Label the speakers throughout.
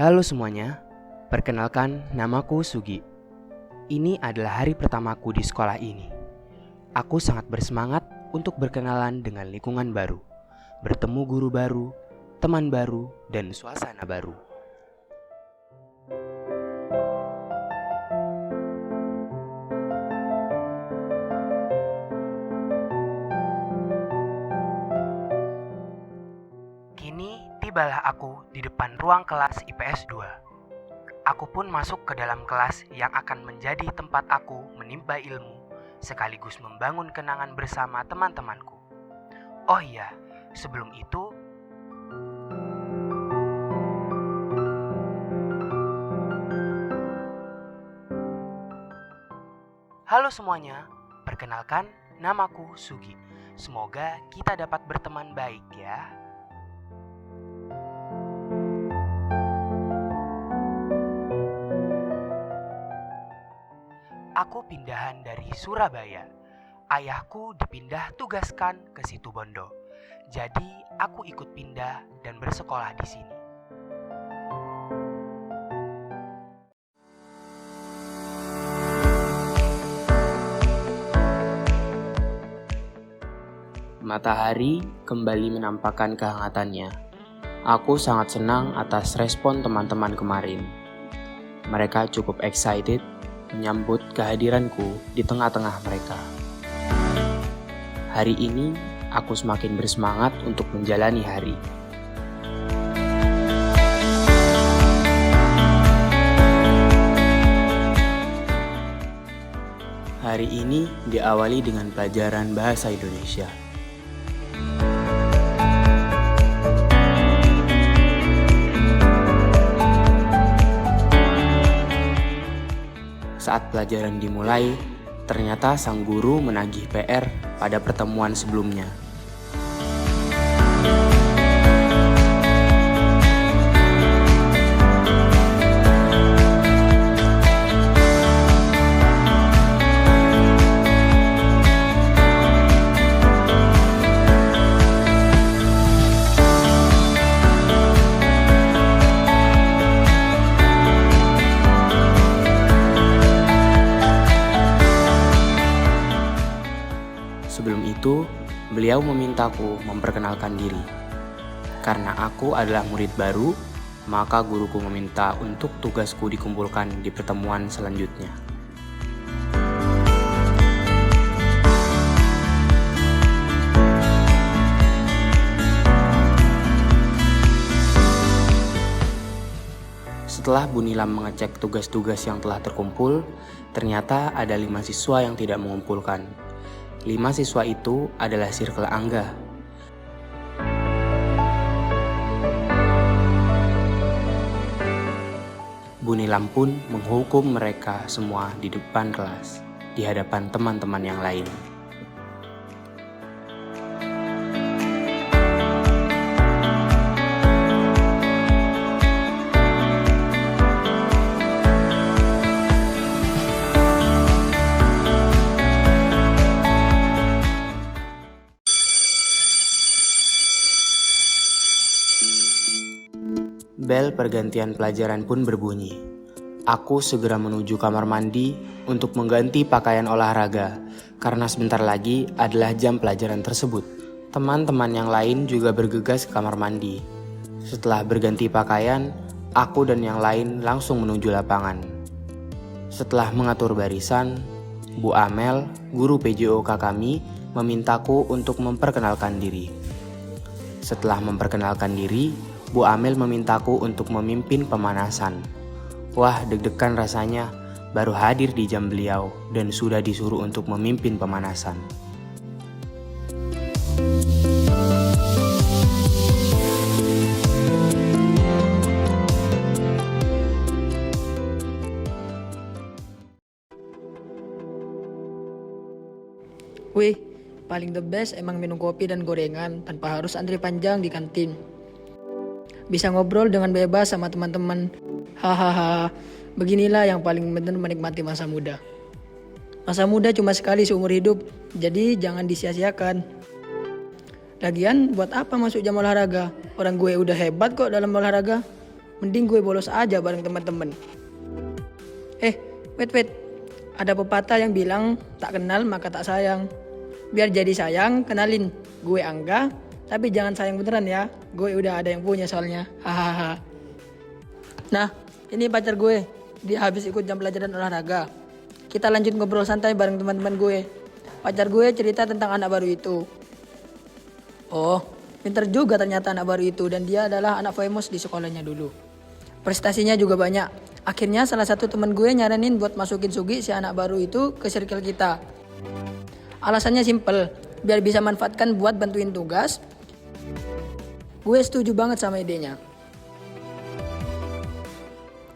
Speaker 1: Halo semuanya, perkenalkan namaku Sugi. Ini adalah hari pertamaku di sekolah ini. Aku sangat bersemangat untuk berkenalan dengan lingkungan baru, bertemu guru baru, teman baru, dan suasana baru. Kini tibalah aku di depan ruang kelas IPS 2. Aku pun masuk ke dalam kelas yang akan menjadi tempat aku menimba ilmu, sekaligus membangun kenangan bersama teman-temanku. Oh iya, sebelum itu, halo semuanya, perkenalkan namaku Sugi. Semoga kita dapat berteman baik ya. Aku pindahan dari Surabaya. Ayahku dipindah tugaskan ke Situbondo. Jadi aku ikut pindah dan bersekolah di sini. Matahari kembali menampakkan kehangatannya. Aku sangat senang atas respon teman-teman kemarin. Mereka cukup excited menyambut kehadiranku di tengah-tengah mereka. Hari ini, aku semakin bersemangat untuk menjalani hari. Hari ini diawali dengan pelajaran bahasa Indonesia. Saat pelajaran dimulai, ternyata sang guru menagih PR pada pertemuan sebelumnya. Sebelum itu, beliau memintaku memperkenalkan diri. Karena aku adalah murid baru, maka guruku meminta untuk tugasku dikumpulkan di pertemuan selanjutnya. Setelah Bu Nilam mengecek tugas-tugas yang telah terkumpul, ternyata ada 5 siswa yang tidak mengumpulkan. 5 siswa itu adalah Sirkel Angga. Bu Nilam pun menghukum mereka semua di depan kelas, di hadapan teman-teman yang lain. Bel pergantian pelajaran pun berbunyi. Aku segera menuju kamar mandi untuk mengganti pakaian olahraga, karena sebentar lagi adalah jam pelajaran tersebut. Teman-teman yang lain juga bergegas ke kamar mandi. Setelah berganti pakaian, aku dan yang lain langsung menuju lapangan. Setelah mengatur barisan, Bu Amel, guru PJOK kami, memintaku untuk memperkenalkan diri. Setelah memperkenalkan diri, Bu Amel memintaku untuk memimpin pemanasan. Wah, deg-degan rasanya, baru hadir di jam beliau dan sudah disuruh untuk memimpin pemanasan.
Speaker 2: Wih, paling the best emang minum kopi dan gorengan tanpa harus antri panjang di kantin. Bisa ngobrol dengan bebas sama teman-teman. Hahaha, beginilah yang paling benar menikmati masa muda. Masa muda cuma sekali seumur hidup, jadi jangan disia-siakan. Lagian buat apa masuk jam olahraga? Orang gue udah hebat kok dalam olahraga. Mending gue bolos aja bareng teman-teman. Wait. Ada pepatah yang bilang tak kenal maka tak sayang. Biar jadi sayang, kenalin. Gue Angga, tapi jangan sayang beneran ya. Gue udah ada yang punya soalnya. Hahaha. Nah, ini pacar gue. Dia habis ikut jam pelajaran olahraga. Kita lanjut ngobrol santai bareng teman-teman gue. Pacar gue cerita tentang anak baru itu. Oh, pinter juga ternyata anak baru itu, dan dia adalah anak famous di sekolahnya dulu. Prestasinya juga banyak. Akhirnya salah satu teman gue nyaranin buat masukin Sugi si anak baru itu ke circle kita. Alasannya simple, biar bisa manfaatkan buat bantuin tugas. Gue setuju banget sama idenya.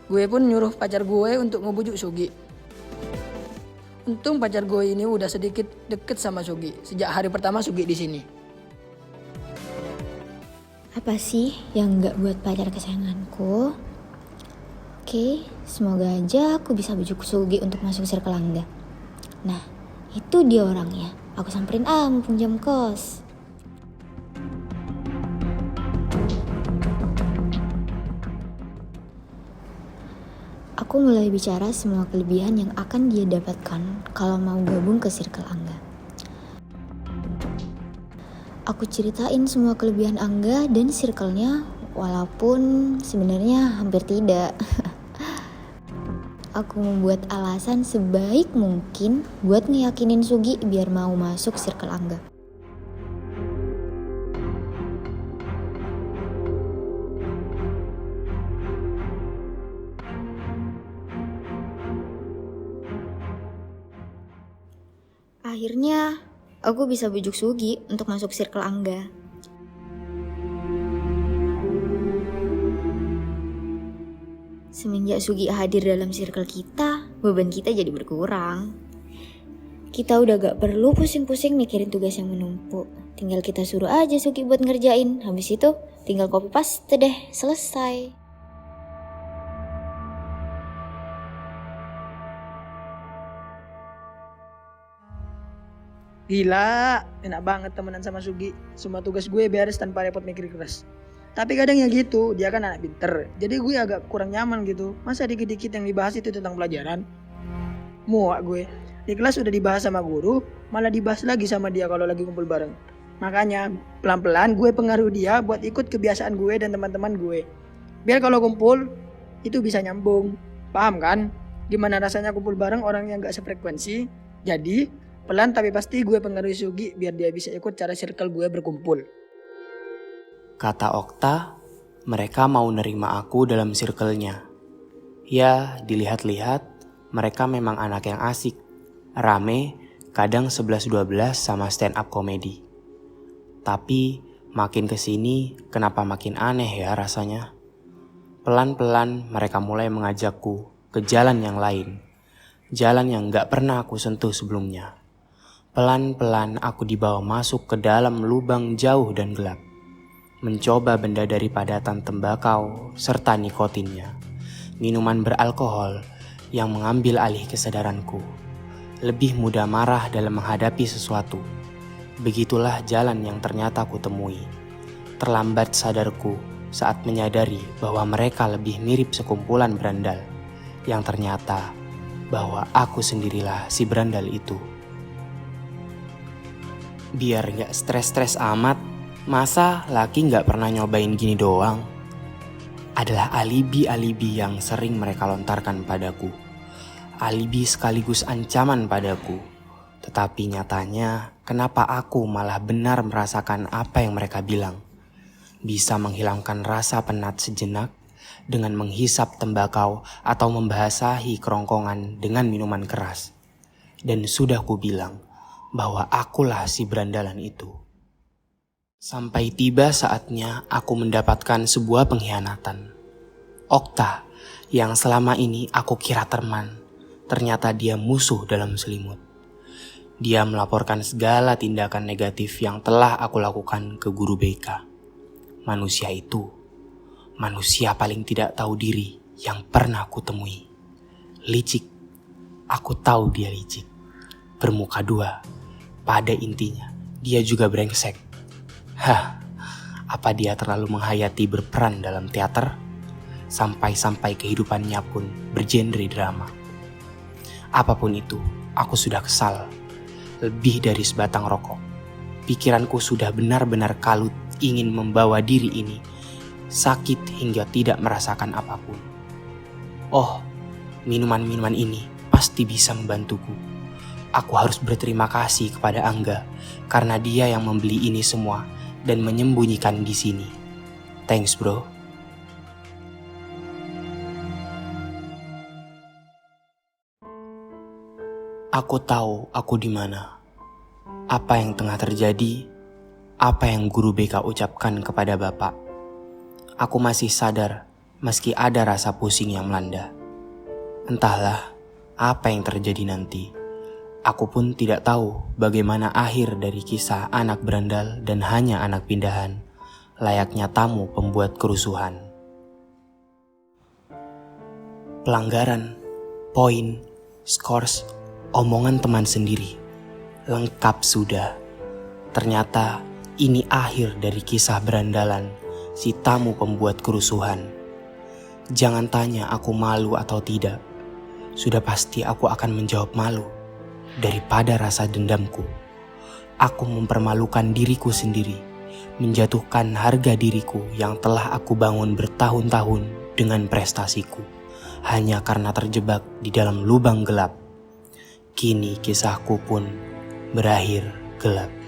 Speaker 2: Gue pun nyuruh pacar gue untuk ngebujuk Sugi. Untung pacar gue ini udah sedikit deket sama Sugi sejak hari pertama Sugi di sini.
Speaker 3: Apa sih yang gak buat pacar kesayanganku? Oke, semoga aja aku bisa bujuk Sugi untuk masuk circle Angga. Nah, itu dia orangnya. Aku samperin mumpung jam kos. Aku mulai bicara semua kelebihan yang akan dia dapatkan kalau mau gabung ke circle Angga. Aku ceritain semua kelebihan Angga dan circle-nya, walaupun sebenarnya hampir tidak. Aku membuat alasan sebaik mungkin buat ngeyakinin Sugi biar mau masuk circle Angga. Akhirnya, aku bisa bujuk Sugi untuk masuk circle Angga. Semenjak Sugi hadir dalam circle kita, beban kita jadi berkurang. Kita udah gak perlu pusing-pusing mikirin tugas yang menumpuk. Tinggal kita suruh aja Sugi buat ngerjain. Habis itu tinggal copy paste deh, selesai.
Speaker 2: Gila, enak banget temenan sama Sugi. Semua tugas gue beres tanpa repot mikir keras. Tapi kadang ya gitu, dia kan anak pinter. Jadi gue agak kurang nyaman gitu. Masa dikit-dikit yang dibahas itu tentang pelajaran? Muak gue. Di kelas udah dibahas sama guru, malah dibahas lagi sama dia kalau lagi kumpul bareng. Makanya pelan-pelan gue pengaruh dia buat ikut kebiasaan gue dan teman-teman gue. Biar kalau kumpul, itu bisa nyambung. Paham kan? Gimana rasanya kumpul bareng orang yang gak sefrekuensi? Jadi, pelan tapi pasti gue pengaruhi Sugi biar dia bisa ikut cara circle gue berkumpul.
Speaker 1: Kata Okta, mereka mau nerima aku dalam circle-nya. Ya, dilihat-lihat, mereka memang anak yang asik. Rame, kadang 11-12 sama stand up komedi. Tapi, makin kesini, kenapa makin aneh ya rasanya? Pelan-pelan mereka mulai mengajakku ke jalan yang lain. Jalan yang gak pernah aku sentuh sebelumnya. Pelan-pelan aku dibawa masuk ke dalam lubang jauh dan gelap. Mencoba benda dari padatan tembakau serta nikotinnya. Minuman beralkohol yang mengambil alih kesadaranku. Lebih mudah marah dalam menghadapi sesuatu. Begitulah jalan yang ternyata ku temui. Terlambat sadarku saat menyadari bahwa mereka lebih mirip sekumpulan berandal. Yang ternyata bahwa aku sendirilah si berandal itu. Biar gak stres-stres amat, masa laki gak pernah nyobain gini doang? Adalah alibi-alibi yang sering mereka lontarkan padaku. Alibi sekaligus ancaman padaku. Tetapi nyatanya, kenapa aku malah benar merasakan apa yang mereka bilang? Bisa menghilangkan rasa penat sejenak dengan menghisap tembakau atau membasahi kerongkongan dengan minuman keras. Dan sudah ku bilang bahwa akulah si berandalan itu. Sampai tiba saatnya aku mendapatkan sebuah pengkhianatan. Okta, yang selama ini aku kira teman, ternyata dia musuh dalam selimut. Dia melaporkan segala tindakan negatif yang telah aku lakukan ke guru BK. Manusia itu, manusia paling tidak tahu diri yang pernah aku temui. Licik, aku tahu dia licik. Bermuka dua, pada intinya dia juga brengsek. Hah, apa dia terlalu menghayati berperan dalam teater? sampai-sampai kehidupannya pun bergenre drama. Apapun itu, aku sudah kesal. Lebih dari sebatang rokok. Pikiranku sudah benar-benar kalut ingin membawa diri ini sakit hingga tidak merasakan apapun. Oh, minuman-minuman ini pasti bisa membantuku. Aku harus berterima kasih kepada Angga karena dia yang membeli ini semua dan menyembunyikan di sini. Thanks, bro. Aku tahu aku di mana. Apa yang tengah terjadi, apa yang guru BK ucapkan kepada Bapak. Aku masih sadar meski ada rasa pusing yang melanda. Entahlah apa yang terjadi nanti. Aku pun tidak tahu bagaimana akhir dari kisah anak berandal dan hanya anak pindahan, layaknya tamu pembuat kerusuhan. Pelanggaran, poin, skors, omongan teman sendiri, lengkap sudah. Ternyata ini akhir dari kisah berandalan si tamu pembuat kerusuhan. Jangan tanya aku malu atau tidak. Sudah pasti aku akan menjawab malu. Daripada rasa dendamku, aku mempermalukan diriku sendiri, menjatuhkan harga diriku yang telah aku bangun bertahun-tahun dengan prestasiku, hanya karena terjebak di dalam lubang gelap. Kini kisahku pun berakhir gelap.